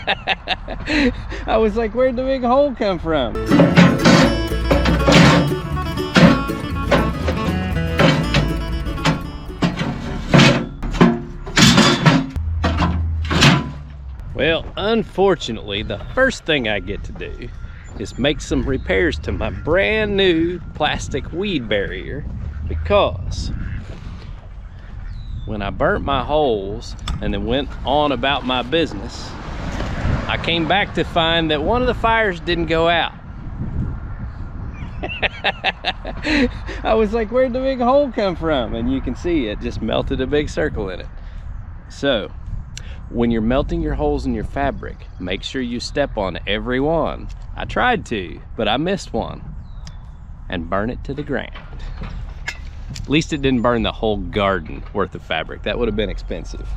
I was like, where'd the big hole come from? Well, unfortunately, the first thing I get to do is make some repairs to my brand new plastic weed barrier, because when I burnt my holes and then went on about my business, I came back to find that one of the fires didn't go out. I was like, where'd the big hole come from? And you can see it just melted a big circle in it. So when you're melting your holes in your fabric, make sure you step on every one. I tried to, but I missed one, and burn it to the ground. At least it didn't burn the whole garden worth of fabric. That would have been expensive.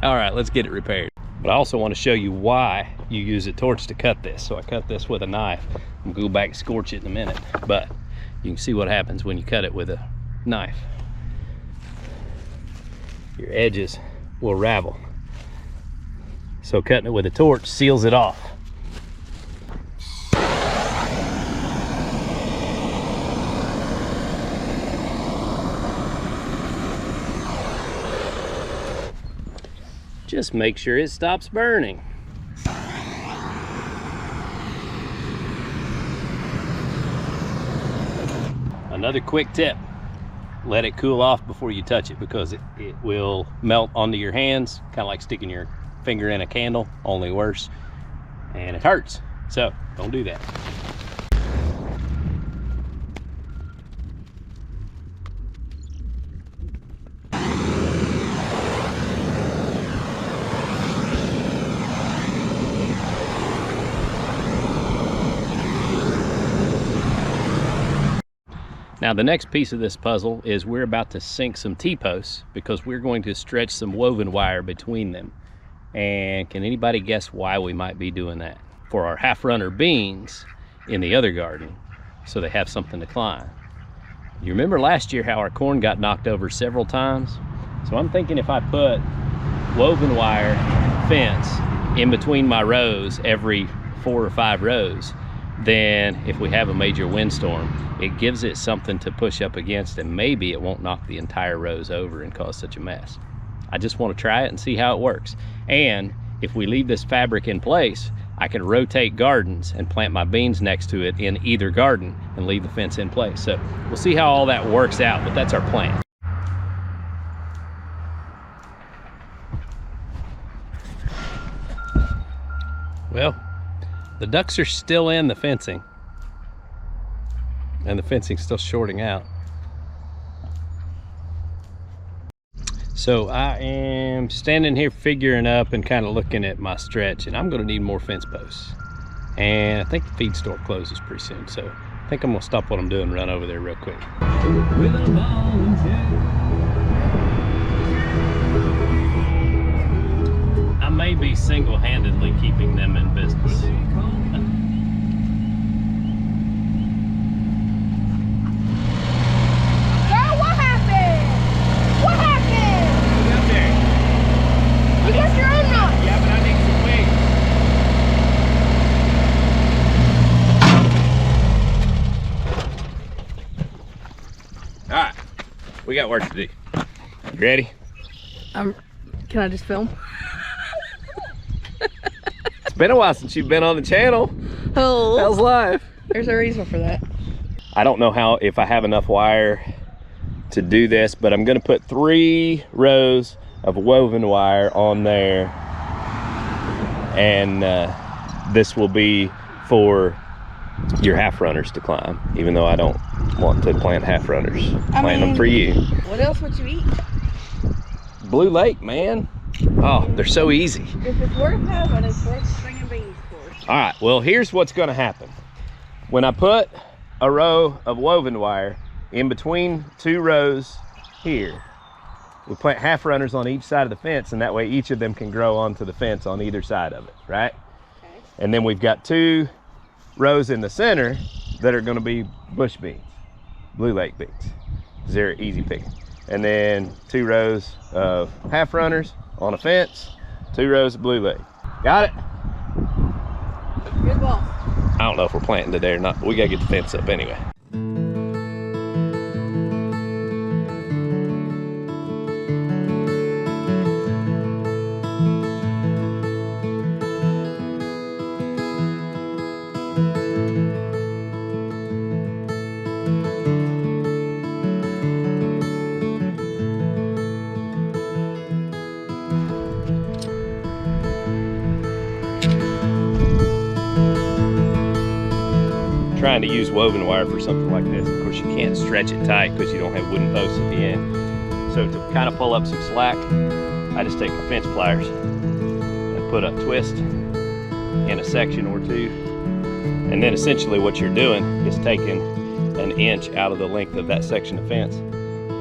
All right, let's get it repaired. But I also want to show you why you use a torch to cut this. So I cut this with a knife. I'm gonna go back and scorch it in a minute, but you can see what happens when you cut it with a knife. Your edges will ravel. So cutting it with a torch seals it off. Just make sure it stops burning. Another quick tip, let it cool off before you touch it, because it will melt onto your hands, kind of like sticking your finger in a candle, only worse, and it hurts. So don't do that. Now the next piece of this puzzle is we're about to sink some T-posts, because we're going to stretch some woven wire between them. And can anybody guess why we might be doing that? For our half-runner beans in the other garden, so they have something to climb. You remember last year how our corn got knocked over several times? So I'm thinking if I put woven wire fence in between my rows every 4 or 5 rows, then if we have a major windstorm, it gives it something to push up against, and maybe it won't knock the entire rows over and cause such a mess. I just want to try it and see how it works. And if we leave this fabric in place, I can rotate gardens and plant my beans next to it in either garden and leave the fence in place. So we'll see how all that works out, but that's our plan. Well, the ducks are still in the fencing, and the fencing's still shorting out. So I am standing here figuring up and kind of looking at my stretch, and I'm going to need more fence posts. And I think the feed store closes pretty soon, so I think I'm going to stop what I'm doing and run over there real quick. I may be single-handedly keeping them in business. We got work to do. You ready? Can I just film? It's been a while since you've been on the channel. Oh. How's life? There's a reason for that. I don't know if I have enough wire to do this, but I'm gonna put 3 rows of woven wire on there. And this will be for your half runners to climb, even though I don't want to plant half runners. Plant them for you. What else would you eat? Blue Lake, man. Oh, they're so easy. If it's worth having, it's worth stringing beans for. All right, well, here's what's gonna happen. When I put a row of woven wire in between 2 rows here, we plant half runners on each side of the fence, and that way each of them can grow onto the fence on either side of it, right? Okay. And then we've got 2 rows in the center that are going to be bush beans, Blue Lake beans. They're easy picking. And then 2 rows of half runners on a fence, 2 rows of Blue Lake. Got it? Good ball. I don't know if we're planting today or not, but we gotta get the fence up anyway. Trying to use woven wire for something like this. Of course, you can't stretch it tight because you don't have wooden posts at the end. So to kind of pull up some slack, I just take my fence pliers and put a twist in a section or two. And then essentially what you're doing is taking an inch out of the length of that section of fence.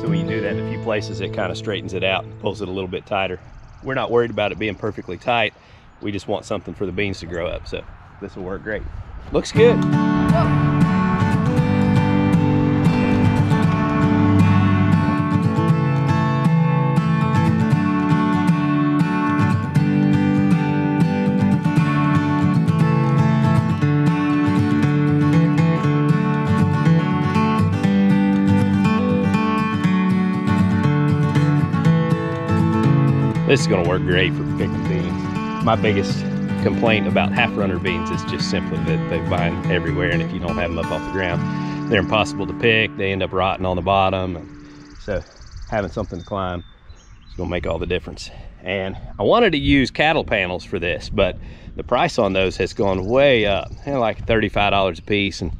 So when you do that in a few places, it kind of straightens it out and pulls it a little bit tighter. We're not worried about it being perfectly tight. We just want something for the beans to grow up. So this will work great. Looks good. This is gonna work great for picking beans. My biggest complaint about half-runner beans is just simply that they vine everywhere, and if you don't have them up off the ground, they're impossible to pick. They end up rotting on the bottom, and so having something to climb is gonna make all the difference. And I wanted to use cattle panels for this, but the price on those has gone way up, like $35 a piece, and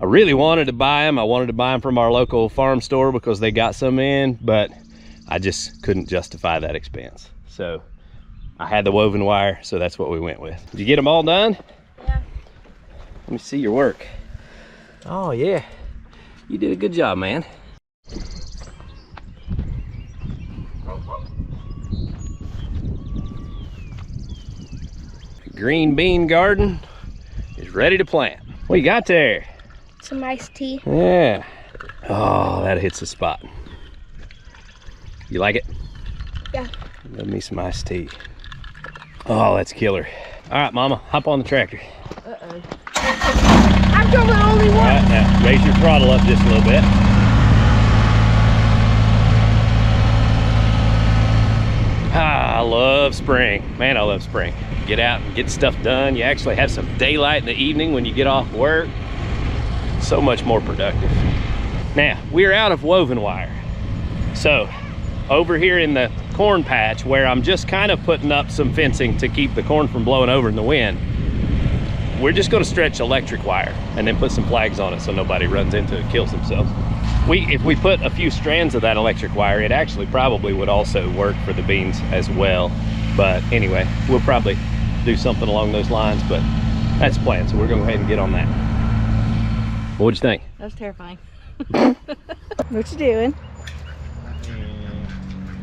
I really wanted to buy them. I wanted to buy them from our local farm store because they got some in, but I just couldn't justify that expense. So I had the woven wire, so that's what we went with. Did you get them all done? Yeah. Let me see your work. Oh yeah, you did a good job, man. Green bean garden is ready to plant. What you got there? Some iced tea. Yeah. Oh, that hits the spot. You like it? Yeah. Love me some iced tea. Oh, that's killer. All right, Mama, hop on the tractor. Uh-oh. I'm going only All one. right, now raise your throttle up just a little bit. Ah, I love spring. Man, I love spring. Get out and get stuff done. You actually have some daylight in the evening when you get off work. So much more productive. Now, we're out of woven wire. So, over here in the corn patch where I'm just kind of putting up some fencing to keep the corn from blowing over in the wind, we're just going to stretch electric wire and then put some flags on it so nobody runs into it and kills themselves. If we put a few strands of that electric wire, it actually probably would also work for the beans as well. But anyway, we'll probably do something along those lines, but that's the plan. So we're going to go ahead and get on that. What'd you think? That was terrifying. What you doing?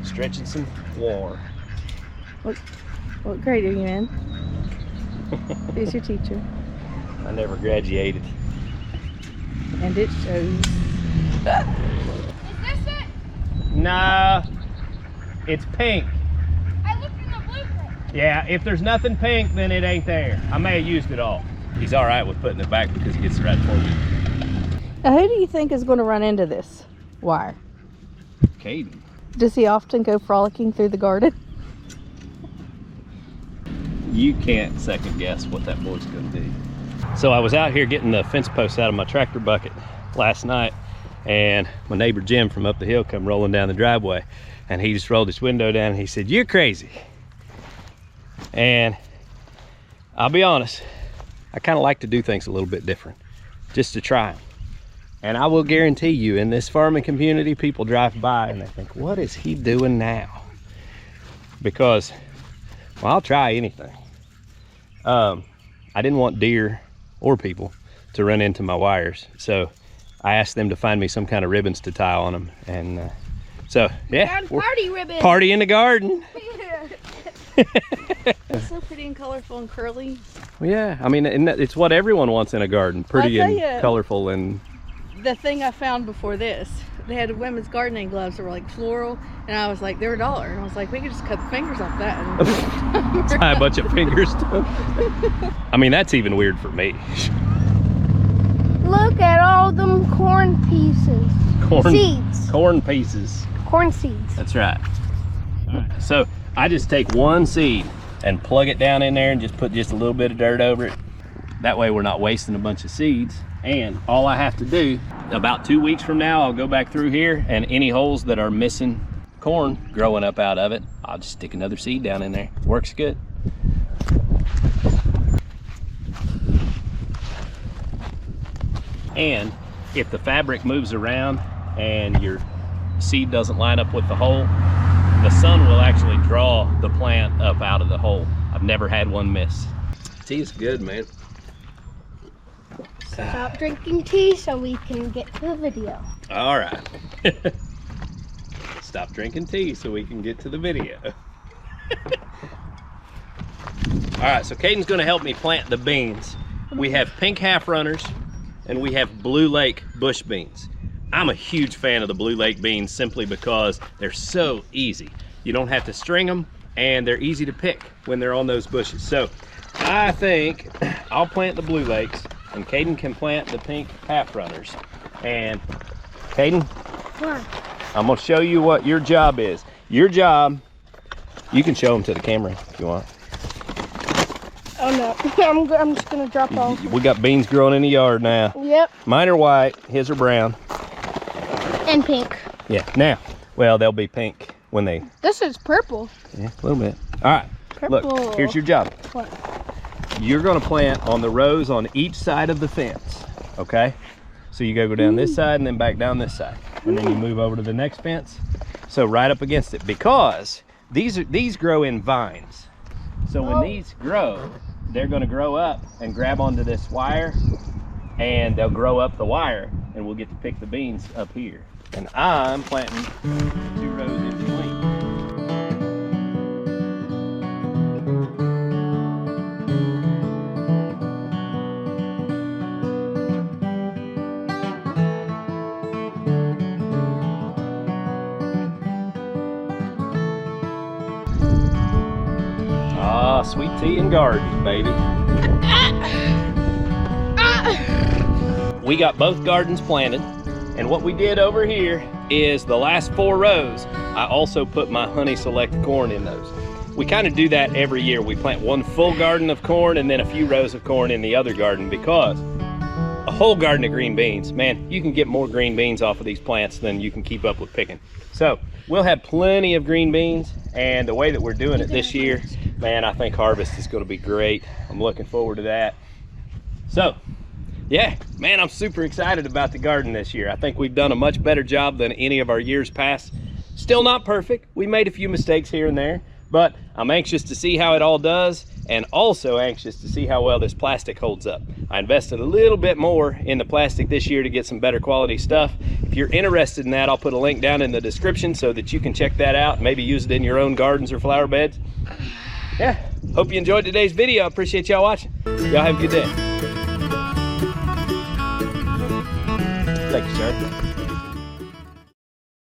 Stretching some wire. What grade are you in? Who's your teacher? I never graduated. And it shows. Is this it? No, it's pink. I looked in the blueprint. Yeah, if there's nothing pink, then it ain't there. I may have used it all. He's all right with putting it back because he gets the right form. Now, who do you think is going to run into this wire? Caden. Does he often go frolicking through the garden? You can't second guess what that boy's gonna do. So I was out here getting the fence posts out of my tractor bucket last night, and my neighbor Jim from up the hill come rolling down the driveway, and he just rolled his window down and he said, "You're crazy." And I'll be honest, I kind of like to do things a little bit different, just to try them. And I will guarantee you, in this farming community, people drive by and they think, what is he doing now? Because, well, I'll try anything. I didn't want deer or people to run into my wires, so I asked them to find me some kind of ribbons to tie on them. And so, yeah, Found party ribbon. party in the garden. It's so pretty and colorful and curly. Well, yeah, I mean, it's what everyone wants in a garden, pretty I'll and tell ya. colorful. And The thing I found before this they had women's gardening gloves that were like floral, and I was like, they were $1, and I was like, we could just cut the fingers off that and Tie a bunch of fingers to them. I mean, that's even weird for me. Look at all them corn pieces. Seeds. Corn pieces. Corn seeds. That's right. All right. So I just take one seed and plug it down in there and just put just a little bit of dirt over it. That way we're not wasting a bunch of seeds. And all I have to do, about 2 weeks from now, I'll go back through here, and any holes that are missing corn growing up out of it, I'll just stick another seed down in there. Works good. And if the fabric moves around and your seed doesn't line up with the hole, the sun will actually draw the plant up out of the hole. I've never had one miss. Tea is good, man. Stop drinking tea so we can get to the video. All right. Stop drinking tea so we can get to the video. All right, so Caden's gonna help me plant the beans. We have pink half runners and we have Blue Lake bush beans. I'm a huge fan of the Blue Lake beans simply because they're so easy. You don't have to string them, and they're easy to pick when they're on those bushes. So I think I'll plant the Blue Lakes, and Caden can plant the pink half runners. And Caden, What? I'm gonna show you what your job is. Your job, you can show them to the camera if you want. Oh no, I'm just gonna drop off. We got beans growing in the yard now. Yep. Mine are white, his are brown. And pink. Yeah, now, well, they'll be pink when they, This is purple. yeah, a little bit. All right, Purple. look, here's your job. What? You're gonna plant on the rows on each side of the fence, okay? So you gotta go down this side and then back down this side. And then you move over to the next fence. So right up against it, because these grow in vines. So when these grow, they're gonna grow up and grab onto this wire, and they'll grow up the wire, and we'll get to pick the beans up here. And I'm planting 2 rows in between. Ah, sweet tea and gardens, baby. We got both gardens planted, and what we did over here is the last 4 rows, I also put my Honey Select corn in those. We kind of do that every year. We plant one full garden of corn and then a few rows of corn in the other garden, because a whole garden of green beans, man, you can get more green beans off of these plants than you can keep up with picking. So we'll have plenty of green beans, and the way that we're doing it this year, man, I think harvest is going to be great. I'm looking forward to that. So yeah, man, I'm super excited about the garden this year. I think we've done a much better job than any of our years past. Still not perfect. We made a few mistakes here and there, but I'm anxious to see how it all does, and also anxious to see how well this plastic holds up. I invested a little bit more in the plastic this year to get some better quality stuff. If you're interested in that, I'll put a link down in the description so that you can check that out, maybe use it in your own gardens or flower beds. Yeah, hope you enjoyed today's video. I appreciate y'all watching. Y'all have a good day. Thank you, sir.